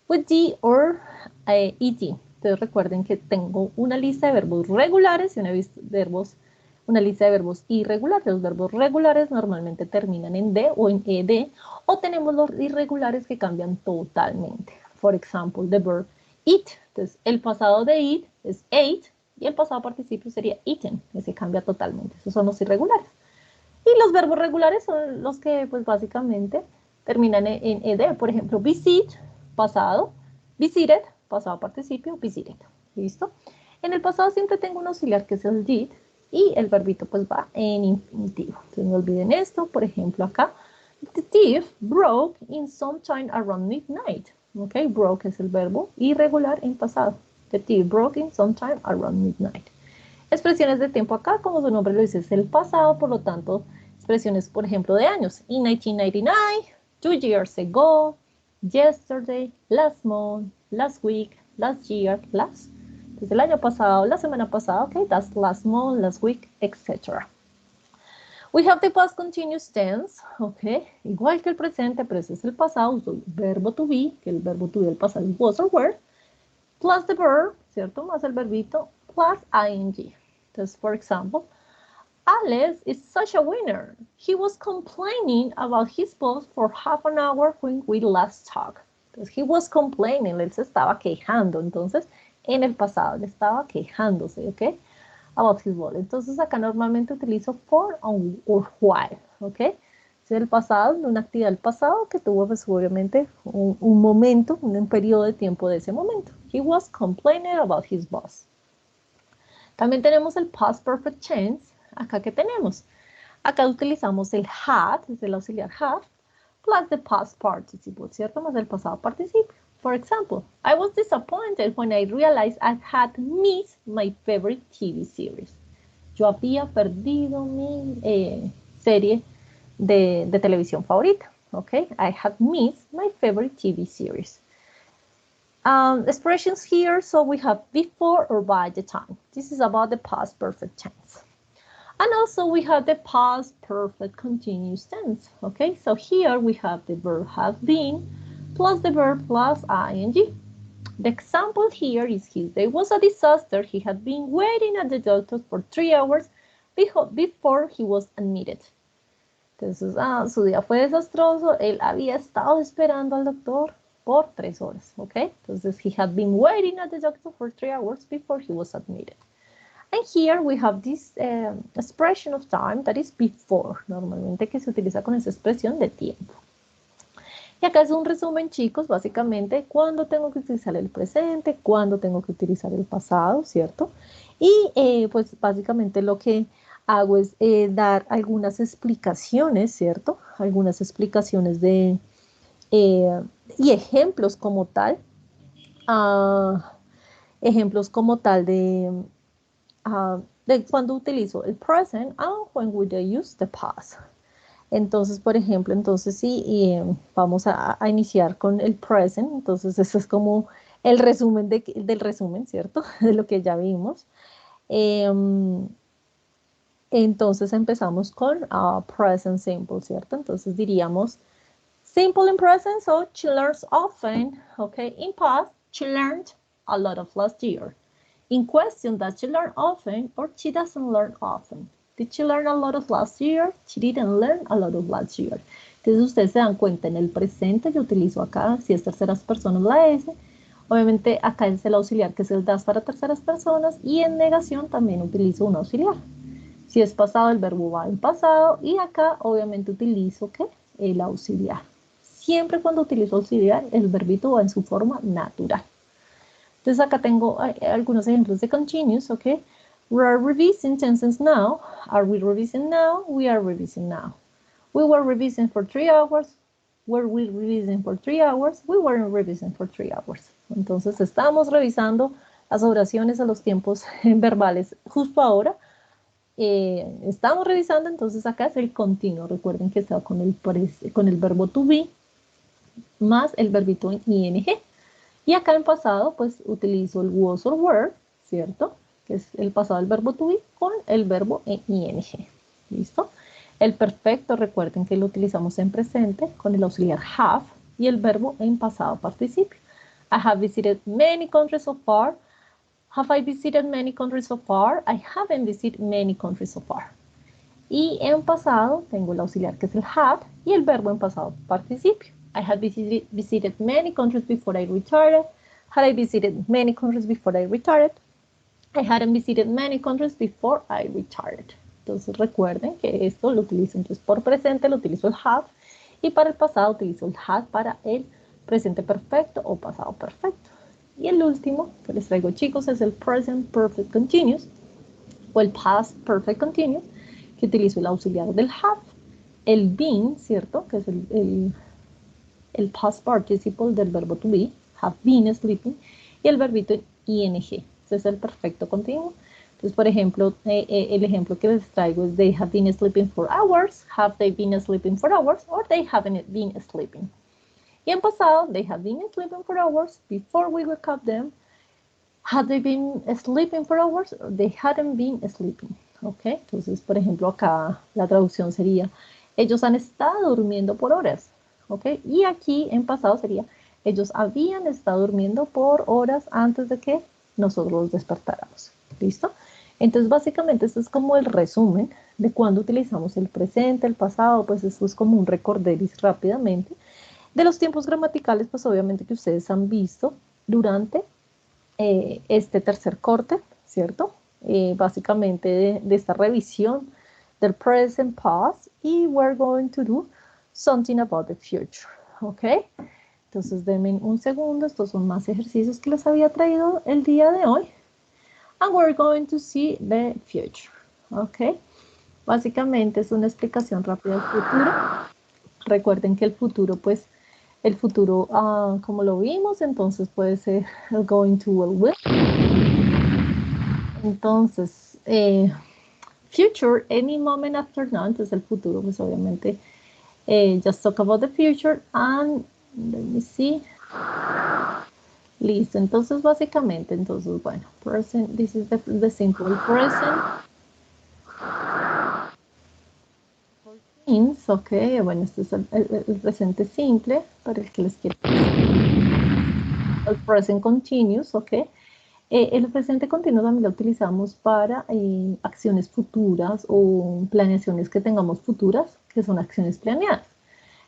with the or et. Entonces recuerden que tengo una lista de verbos regulares y una lista de verbos irregulares. Los verbos regulares normalmente terminan en D o en ED, o tenemos los irregulares que cambian totalmente. For example, the verb eat. Entonces, el pasado de eat es ate y el pasado participio sería eaten. Ese cambia totalmente. Esos son los irregulares. Y los verbos regulares son los que, pues, básicamente terminan en ED. Por ejemplo, visit, pasado, visited, pasado participio, visited. ¿Listo? En el pasado siempre tengo un auxiliar que es el did y el verbito pues va en infinitivo. Entonces no olviden esto. Por ejemplo, acá The thief broke in sometime around midnight. Ok, broke es el verbo irregular en pasado. The thief broke in sometime around midnight. Expresiones de tiempo acá, como su nombre lo dice, es el pasado, por lo tanto, expresiones, por ejemplo, de años. In 1999, 2 years ago, yesterday, last month, last week, last year, last. Desde el año pasado, la semana pasada, ok, that's last month, last week, etc. We have the past continuous tense, ok, igual que el presente, pero ese es el pasado, uso el verbo to be, que el verbo to be del pasado es was or were, plus the verb, ¿cierto? Más el verbito, plus ing. Entonces, for example, Alex is such a winner. He was complaining about his boss for half an hour when we last talked. Entonces, he was complaining, él se estaba quejando. Entonces, en el pasado, él estaba quejándose, ¿ok? About his boss. Entonces, acá normalmente utilizo for or while, ¿ok? Es el pasado, una actividad del pasado que tuvo, pues, obviamente, un momento, un periodo de tiempo de ese momento. He was complaining about his boss. También tenemos el past perfect tense. Acá, ¿qué tenemos? Acá utilizamos el had, es el auxiliar have, plus the past participle, ¿cierto? Más el pasado participio. For example, I was disappointed when I realized I had missed my favorite TV series. Yo había perdido mi serie de televisión favorita, ¿ok? I had missed my favorite TV series. Expressions here, so we have before or by the time. This is about the past perfect tense. And also we have the past perfect continuous tense, okay? So here we have the verb have been plus the verb plus ing. The example here is his day was a disaster. He had been waiting at the doctor for 3 hours before he was admitted. Entonces, su día fue desastroso. Él había estado esperando al doctor por 3 horas, ¿ok? Entonces, he had been waiting at the doctor for 3 hours before he was admitted. And here we have this expression of time that is before, normalmente que se utiliza con esa expresión de tiempo. Y acá es un resumen, chicos, básicamente cuándo tengo que utilizar el presente, cuándo tengo que utilizar el pasado, ¿cierto? Y pues básicamente lo que hago es dar algunas explicaciones, ¿cierto? Algunas explicaciones de... y ejemplos como tal, de cuando utilizo el present and when we use the past. Entonces, por ejemplo, entonces sí, vamos a iniciar con el present. Entonces, eso es como el resumen del resumen, ¿cierto? De lo que ya vimos. Entonces, empezamos con present simple, ¿cierto? Entonces, diríamos simple in present, so she learns often, okay? In past, she learned a lot of last year. In question, does she learn often or she doesn't learn often? Did she learn a lot of last year? She didn't learn a lot of last year. Entonces ustedes se dan cuenta, en el presente yo utilizo acá, si es terceras personas, la S. Obviamente acá es el auxiliar, que es el das para terceras personas. Y en negación también utilizo un auxiliar. Si es pasado, el verbo va en pasado. Y acá obviamente utilizo, ¿qué? El auxiliar. Siempre cuando utilizo auxiliar, el verbito va en su forma natural. Entonces acá tengo algunos ejemplos de continuous, ¿ok? We are revising tenses now. Are we revising now? We are revising now. We were revising for 3 hours. Were we revising for 3 hours? We weren't revising for 3 hours. Entonces estamos revisando las oraciones a los tiempos verbales justo ahora. Estamos revisando, entonces acá es el continuo. Recuerden que está con el verbo to be más el verbito en ing. Y acá en pasado, pues utilizo el was or were, ¿cierto? Que es el pasado del verbo to be con el verbo en ing. ¿Listo? El perfecto, recuerden que lo utilizamos en presente con el auxiliar have y el verbo en pasado participio. I have visited many countries so far. Have I visited many countries so far? I haven't visited many countries so far. Y en pasado tengo el auxiliar que es el had y el verbo en pasado participio. I had visited many countries before I retired. Had I visited many countries before I retired? I hadn't visited many countries before I retired. Entonces recuerden que esto lo utilizo entonces por presente, lo utilizo el have y para el pasado utilizo el had para el presente perfecto o pasado perfecto. Y el último que les traigo, chicos, es el present perfect continuous o el past perfect continuous, que utilizo el auxiliar del have el been, ¿cierto? Que es el past participle del verbo to be, have been sleeping, y el verbito ing. Ese es el perfecto continuo. Entonces, por ejemplo, el ejemplo que les traigo es they have been sleeping for hours, have they been sleeping for hours, or they haven't been sleeping. Y en pasado, they have been sleeping for hours before we woke up them. Had they been sleeping for hours, or they hadn't been sleeping. ¿Ok? Entonces, por ejemplo, acá la traducción sería, ellos han estado durmiendo por horas. ¿Ok? Y aquí en pasado sería, ellos habían estado durmiendo por horas antes de que nosotros los despertáramos. ¿Listo? Entonces, básicamente, esto es como el resumen de cuando utilizamos el presente, el pasado, pues esto es como un recorderis rápidamente. De los tiempos gramaticales, pues obviamente que ustedes han visto durante este tercer corte, ¿cierto? Básicamente de esta revisión del present past y we're going to do something about the future, ¿ok? Entonces denme un segundo, estos son más ejercicios que les había traído el día de hoy. And we're going to see the future, ¿ok? Básicamente es una explicación rápida del futuro. Recuerden que el futuro, pues, el futuro, como lo vimos, entonces puede ser el going to o el will. Entonces, future, any moment after now, entonces el futuro, pues obviamente, just talk about the future and, let me see. Listo, entonces básicamente, entonces, bueno, present, this is the simple present. Ok, bueno, este es el presente simple para el que les quiero el present continuous, ok. El presente continuo también lo utilizamos para acciones futuras o planeaciones que tengamos futuras, que son acciones planeadas.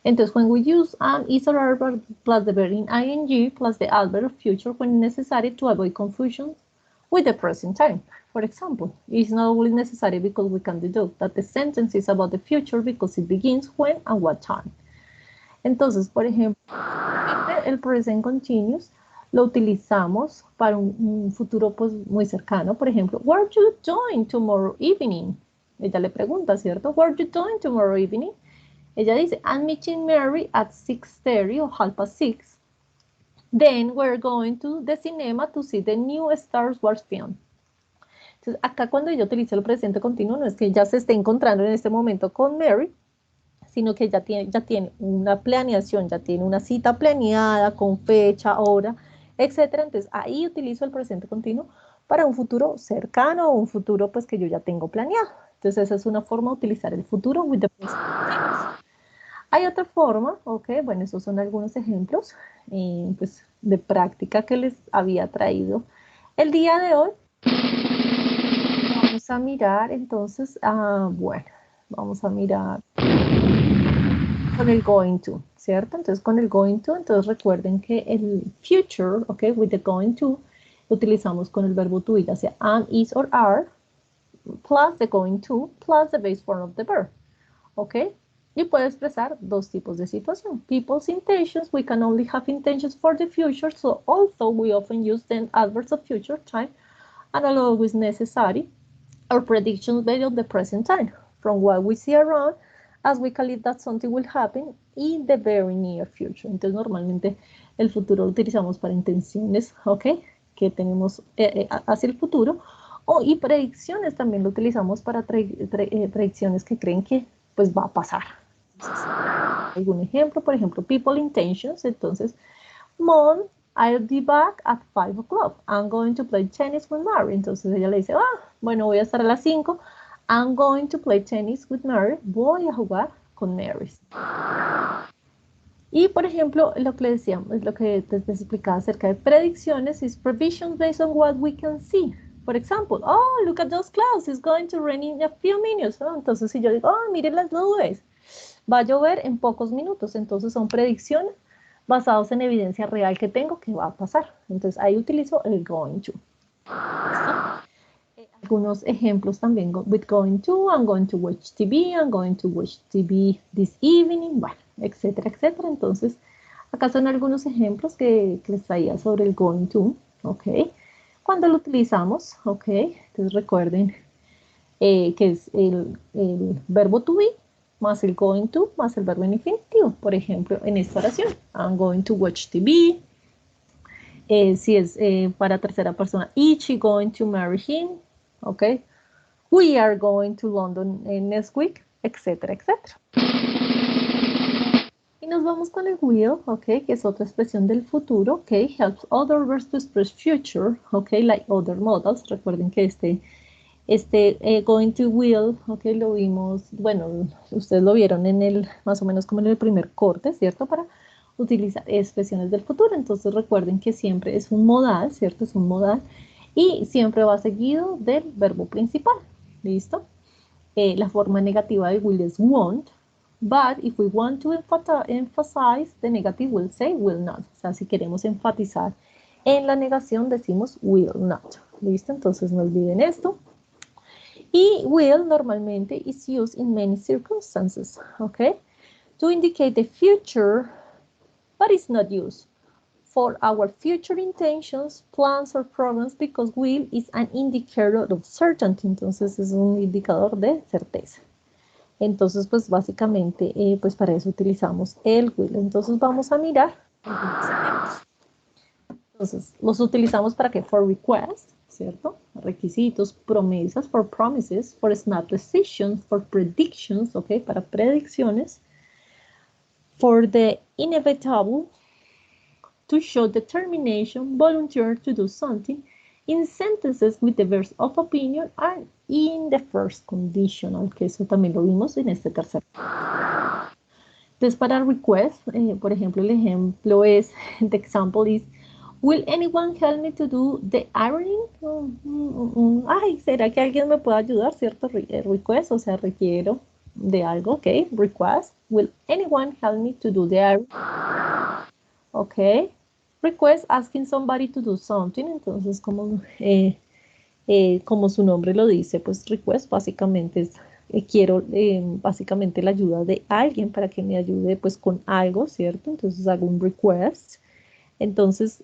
Entonces, when we use an is or are verb plus the verb in ing plus the adverb of future when necessary to avoid confusion with the present time. For example, it's not always necessary because we can deduct that the sentence is about the future because it begins when and what time. Entonces, por ejemplo, el present continuous lo utilizamos para un futuro pues, muy cercano. Por ejemplo, what are you doing tomorrow evening? Ella le pregunta, ¿cierto? What are you doing tomorrow evening? Ella dice, I'm meeting Mary at 6:30 or 6:30. Then we're going to the cinema to see the new Star Wars film. Entonces, acá cuando ella utiliza el presente continuo, no es que ella se esté encontrando en este momento con Mary, sino que ya tiene una planeación, ya tiene una cita planeada con fecha, hora, etcétera. Entonces, ahí utilizo el presente continuo para un futuro cercano o un futuro pues que yo ya tengo planeado. Entonces, esa es una forma de utilizar el futuro with the present continuous. Hay otra forma, ok, bueno, esos son algunos ejemplos pues, de práctica que les había traído el día de hoy. Vamos a mirar entonces, bueno, vamos a mirar con el going to, ¿cierto? Entonces con el going to, entonces recuerden que el future, ok, with the going to, lo utilizamos con el verbo to be, ya sea am, is or are, plus the going to, plus the base form of the verb, ok? Y puede expresar dos tipos de situación. People's intentions, we can only have intentions for the future, so also we often use the adverbs of future time and not always necessary, or predictions based on the present time, from what we see around, as we believe that something will happen in the very near future. Entonces, normalmente el futuro lo utilizamos para intenciones, ¿ok? Que tenemos hacia el futuro, y predicciones también lo utilizamos para predicciones que creen que pues va a pasar. Entonces, algún ejemplo, por ejemplo, people intentions, entonces, Mom, I'll be back at 5 o'clock. I'm going to play tennis with Mary. Entonces ella le dice, bueno, voy a estar a las 5. I'm going to play tennis with Mary. Voy a jugar con Mary. Y, por ejemplo, lo que le decíamos, lo que les explicaba acerca de predicciones is predictions based on what we can see. For example, look at those clouds. It's going to rain in a few minutes. ¿No? Entonces, si yo digo, miren las nubes, va a llover en pocos minutos. Entonces, son predicciones basados en evidencia real que tengo que va a pasar. Entonces, ahí utilizo el going to. Algunos ejemplos también with going to, I'm going to watch TV, I'm going to watch TV this evening, bueno, etcétera, etcétera. Entonces, acá son algunos ejemplos que les traía sobre el going to, ¿ok? Cuando lo utilizamos, ¿ok? Entonces recuerden que es el verbo to be, más el going to, más el verbo en infinitivo. Por ejemplo, en esta oración, I'm going to watch TV. Si es para tercera persona, is she going to marry him? Ok. We are going to London next week, etcétera, etcétera. Y nos vamos con el will, ok, que es otra expresión del futuro, ok, helps other verbs to express future, ok, like other modals. Recuerden que going to will, ok, lo vimos, bueno, ustedes lo vieron en el, más o menos como en el primer corte, ¿cierto? Para utilizar expresiones del futuro. Entonces recuerden que siempre es un modal, ¿cierto? Es un modal y siempre va seguido del verbo principal, ¿listo? La forma negativa de will es won't, but if we want to emphasize the negative, we'll say will not. O sea, si queremos enfatizar en la negación, decimos will not. ¿Listo? Entonces no olviden esto. Y will normalmente is used in many circumstances, okay? To indicate the future, but it's not used for our future intentions, plans, or programs because will is an indicator of certainty. Entonces es un indicador de certeza. Entonces, pues básicamente, pues para eso utilizamos el will. Entonces vamos a mirar. Entonces, los utilizamos para que for request, ¿cierto? Requisitos, promesas, for promises, for snap decisions, for predictions, ¿ok? Para predicciones. For the inevitable, to show determination, volunteer to do something, in sentences with the verbs of opinion and in the first conditional, que eso también lo vimos en este tercer. Entonces, para request, por ejemplo, el ejemplo es, the example is, will anyone help me to do the ironing? Ay, ¿será que alguien me puede ayudar? ¿Cierto? Request, o sea, requiero de algo, ok. Request, will anyone help me to do the ironing? Ok. Request, asking somebody to do something. Entonces, como su nombre lo dice, pues request básicamente es, quiero básicamente la ayuda de alguien para que me ayude pues con algo, ¿cierto? Entonces hago un request. Entonces,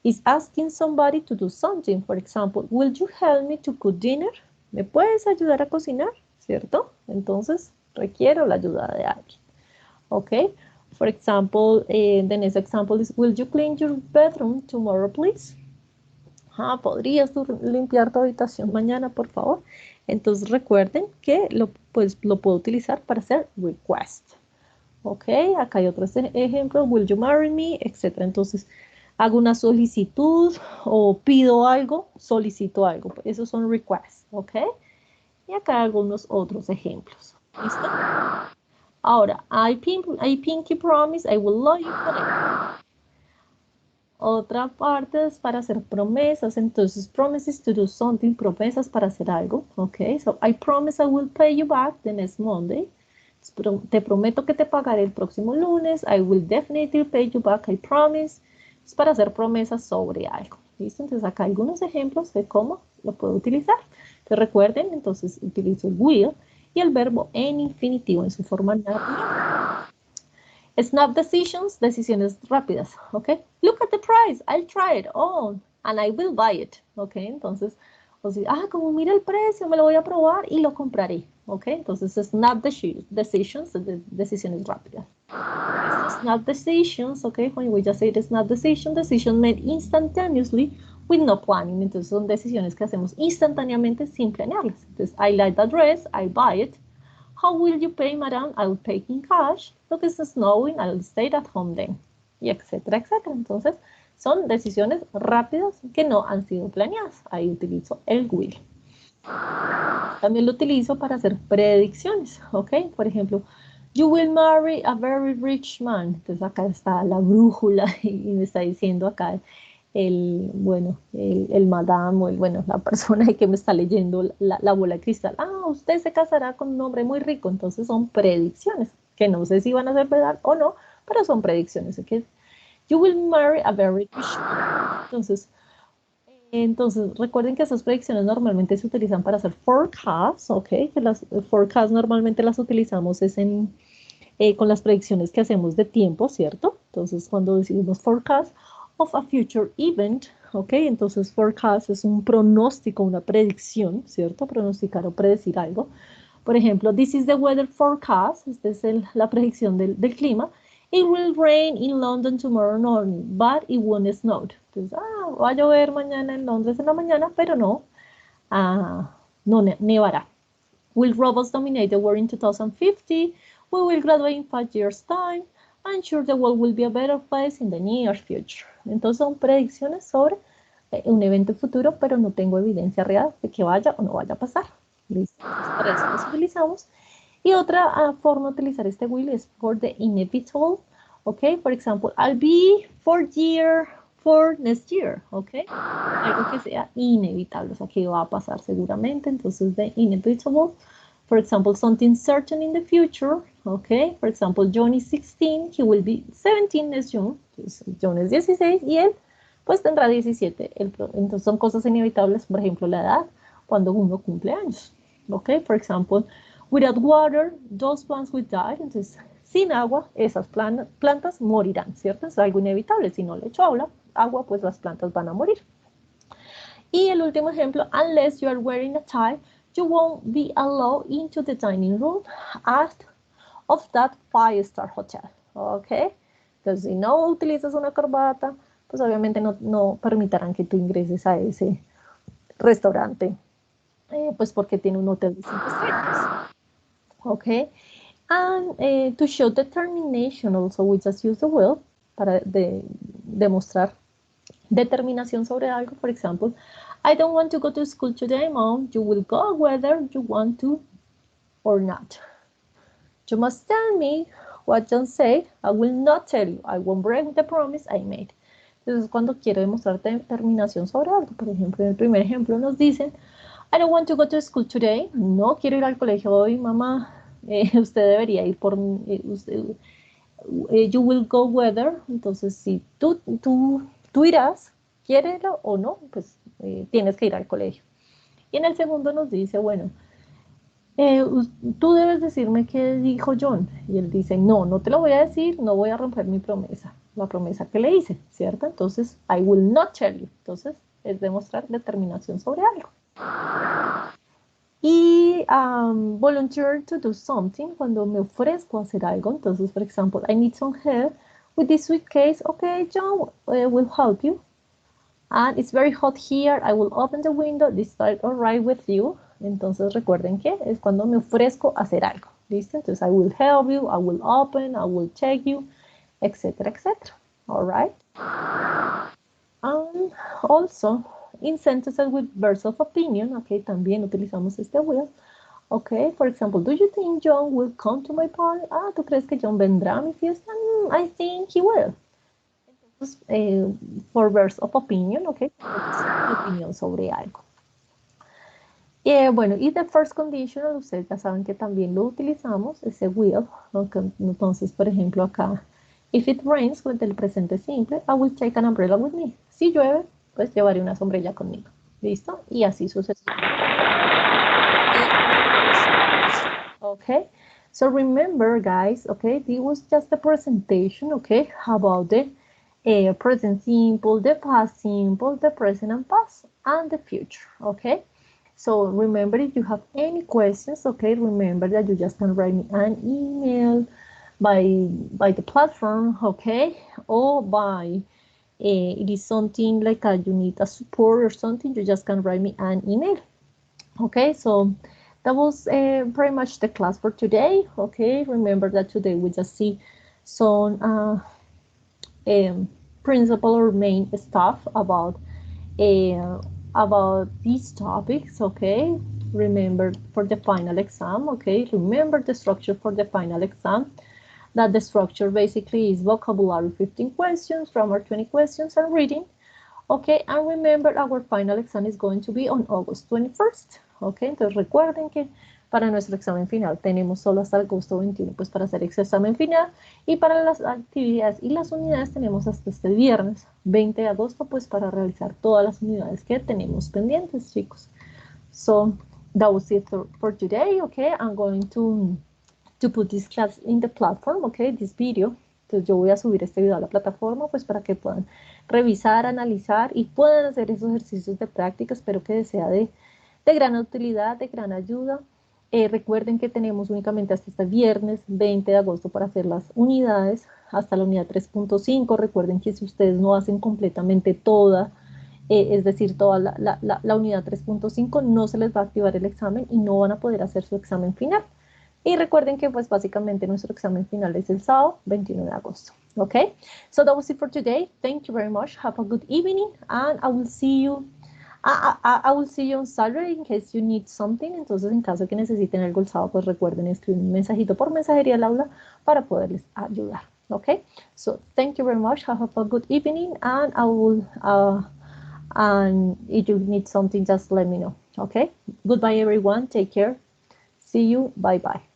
is asking somebody to do something. For example, will you help me to cook dinner? ¿Me puedes ayudar a cocinar? ¿Cierto? Entonces, requiero la ayuda de alguien. ¿Ok? For example, the next example is, will you clean your bedroom tomorrow, please? ¿Podrías tú limpiar tu habitación mañana, por favor? Entonces, recuerden que lo puedo utilizar para hacer request. Ok, acá hay otros ejemplos, will you marry me, etcétera. Entonces, hago una solicitud o pido algo, solicito algo. Esos son requests, ok. Y acá algunos otros ejemplos. ¿Listo? Ahora, I pinky promise I will love you forever. Otra parte es para hacer promesas. Entonces, promises to do something, promesas para hacer algo. Ok, so I promise I will pay you back the next Monday. Te prometo que te pagaré el próximo lunes. I will definitely pay you back, I promise. Es para hacer promesas sobre algo. ¿Listo? Entonces acá hay algunos ejemplos de cómo lo puedo utilizar. Entonces recuerden, entonces utilizo el will y el verbo en infinitivo en su forma natural. Snap decisions, decisiones rápidas, ¿ok? Look at the price, I'll try it on and I will buy it, ¿ok? Entonces, o sea, como mira el precio, me lo voy a probar y lo compraré, ¿ok? Entonces, snap decisions, decisiones rápidas. Snap decisions, ¿ok? When we just say the snap decision made instantaneously with no planning. Entonces, son decisiones que hacemos instantáneamente sin planearlas. Entonces, I like the dress, I buy it. How will you pay, madam? I will pay in cash. Look, it's snowing, I'll stay at home then. Y etcétera, etcétera. Entonces, son decisiones rápidas que no han sido planeadas. Ahí utilizo el will. También lo utilizo para hacer predicciones, ¿ok? Por ejemplo, you will marry a very rich man. Entonces, acá está la brújula y me está diciendo acá el madame o la persona que me está leyendo la bola de cristal. Usted se casará con un hombre muy rico. Entonces son predicciones, que no sé si van a ser verdad o no, pero son predicciones. ¿Okay? You will marry a very rich man. Entonces, recuerden que esas predicciones normalmente se utilizan para hacer forecasts, ¿ok? Que las forecasts normalmente las utilizamos con las predicciones que hacemos de tiempo, ¿cierto? Entonces, cuando decimos forecast of a future event, ¿ok? Entonces, forecast es un pronóstico, una predicción, ¿cierto? Pronosticar o predecir algo. Por ejemplo, this is the weather forecast. Esta es la predicción del clima. It will rain in London tomorrow morning, but it won't snow. Entonces, va a llover mañana en Londres en la mañana, pero no, no nevará. Will robots dominate the world in 2050? We will graduate in 5 years' time. I'm sure the world will be a better place in the near future. Entonces son predicciones sobre un evento futuro, pero no tengo evidencia real de que vaya o no vaya a pasar. ¿Listo? Entonces, para eso los utilizamos. Y otra forma de utilizar este will es for the inevitable. Okay, for example, I'll be 4 year for next year. Okay, algo que sea inevitable, o sea, que va a pasar seguramente. Entonces, the inevitable. For example, something certain in the future. Okay, for example, John is 16, he will be 17 next June. Entonces, John es 16 y él pues tendrá 17. Entonces son cosas inevitables, por ejemplo, la edad cuando uno cumple años. Okay, for example, without water, those plants will die. Entonces, sin agua, esas plantas morirán, ¿cierto? Es algo inevitable. Si no le echo agua, pues las plantas van a morir. Y el último ejemplo, unless you are wearing a tie, you won't be allowed into the dining room of that 5-star hotel. ¿Ok? Entonces, si no utilizas una corbata, pues obviamente no permitirán que tú ingreses a ese restaurante, pues porque tiene un hotel de 5 estrellas. ¿Ok? And to show determination also, we just use the will para demostrar determinación sobre algo. For example, I don't want to go to school today, Mom. You will go whether you want to or not. You must tell me what John said. I will not tell you. I won't break the promise I made. Entonces, cuando quiero demostrar determinación sobre algo, por ejemplo, en el primer ejemplo nos dicen, I don't want to go to school today. No quiero ir al colegio hoy, mamá. Usted debería ir por... you will go whether. Entonces, si tú irás, quiérelo o no, pues tienes que ir al colegio. Y en el segundo nos dice, bueno, tú debes decirme qué dijo John. Y él dice, no te lo voy a decir, no voy a romper mi promesa, la promesa que le hice, ¿cierto? Entonces, I will not tell you. Entonces, es demostrar determinación sobre algo. Y volunteer to do something, cuando me ofrezco a hacer algo. Entonces, por ejemplo, I need some help with this suitcase. Okay, John will help you. And it's very hot here. I will open the window. This is all right with you. Entonces, recuerden que es cuando me ofrezco a hacer algo. ¿Listo? Entonces, I will help you. I will open. I will check you, etcétera, etcétera. All right. And also, in sentences with verbs of opinion, okay, también utilizamos este will. Okay, for example, do you think John will come to my party? ¿Tú crees que John vendrá a mi fiesta? I think he will. Entonces, for verbs of opinion, okay, opinión sobre algo. Bueno, y the first conditional, ustedes ya saben que también lo utilizamos, ese will. Okay, entonces, por ejemplo, acá, if it rains, con el presente simple, I will take an umbrella with me. Si llueve, pues llevaré una sombrilla conmigo. ¿Listo? Y así sucesivamente. Okay, so remember, guys, okay, this was just a presentation, okay, about the present simple, the past simple, the present and past, and the future, okay? So remember, if you have any questions, okay, remember that you just can write me an email by the platform, okay, or by it is something like you need a support or something, you just can write me an email. Okay, so that was pretty much the class for today. Okay, remember that today we just see some principal or main stuff about these topics. Okay, remember for the final exam. Okay, remember the structure for the final exam. That the structure basically is vocabulary 15 questions, grammar 20 questions, and reading. Okay, and remember our final exam is going to be on August 21st. Ok, entonces recuerden que para nuestro examen final tenemos solo hasta agosto 21 pues para hacer ese examen final, y para las actividades y las unidades tenemos hasta este viernes 20 de agosto pues para realizar todas las unidades que tenemos pendientes, chicos. So that was it for today. Okay, I'm going to put this class in the platform, okay, this video. Entonces yo voy a subir este video a la plataforma pues para que puedan revisar, analizar y puedan hacer esos ejercicios de práctica. Espero que sea de gran utilidad, de gran ayuda. Recuerden que tenemos únicamente hasta este viernes 20 de agosto para hacer las unidades, hasta la unidad 3.5. Recuerden que si ustedes no hacen completamente toda, es decir, toda la unidad 3.5, no se les va a activar el examen y no van a poder hacer su examen final. Y recuerden que pues básicamente nuestro examen final es el sábado 21 de agosto. Okay, so that was it for today. Thank you very much. Have a good evening and I will see you. I will see you on Saturday in case you need something. Entonces, en caso que necesiten algo el sábado, pues recuerden escribir un mensajito por mensajería al aula para poderles ayudar. Okay, so thank you very much. Have a good evening and I will, and if you need something, just let me know. Okay, goodbye everyone. Take care. See you. Bye bye.